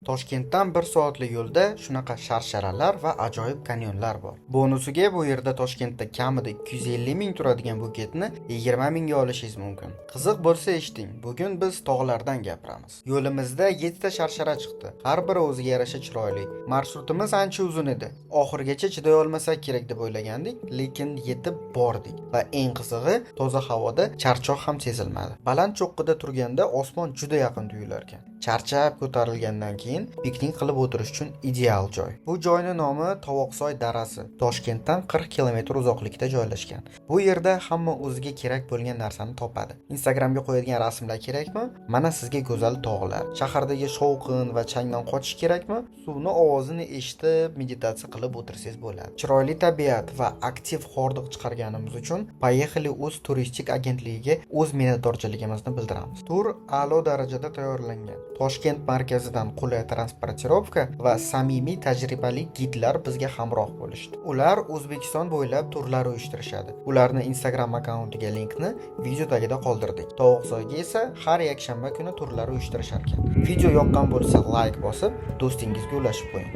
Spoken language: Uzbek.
Toshkentdan 1 soatlik yo'lda shunaqa sharsharalar va ajoyib kanyonlar bor. Bonusiga bu yerda Toshkentda kamida 250 ming turadigan buketni 20 mingga olishingiz mumkin. Qiziq bo'lsa eshiting, bugun biz tog'lardan gapiramiz. Yo'limizda 7 ta sharshara chiqdi. Har biri o'ziga yarasha chiroyli. Marshrutimiz ancha uzun edi. Oxirigacha chiday olmasak kerak deb o'ylagandik, lekin yetib bordik. Va eng qizig'i, toza havoda charchoq ham sezilmadi. Baland cho'qqida turganda osmon juda yaqin tuyular ekan. Charchab ko'tarilgandan keyin piknik qilib o'tirish uchun ideal joy. Bu joyning nomi Tovoqsoy darasi. Toshkentdan 40 kilometr uzoqlikda joylashgan. Bu yerda hamma o'ziga kerak bo'lgan narsani topadi. Instagramga qo'yadigan rasmlar kerakmi? Mana sizga go'zal tog'lar. Shahardagi shovqin va changdan qochish kerakmi? Suvni ovozini eshitib, meditatsiya qilib o'tirsangiz bo'ladi. Chiroyli tabiat va aktiv hordiq chiqarganimiz uchun Poyexali o'z turistik agentligiga o'z minnatdorchiligimizni bildiramiz. Tur a'lo darajada tayyorlangan. Toshkent markazidan qulay transportirovka va samimiy tajribali gidlar bizga hamroh bo'lishdi. Ular O'zbekiston bo'ylab turlar uyushtirishadi. Ularning Instagram akkauntiga linkni video tagida qoldirdik. Tovoqsoyga esa har yakshanba kuni turlar uyushtirishar ekan. Video yoqqan bo'lsa like bosib, do'stingizga ulashib qo'ying.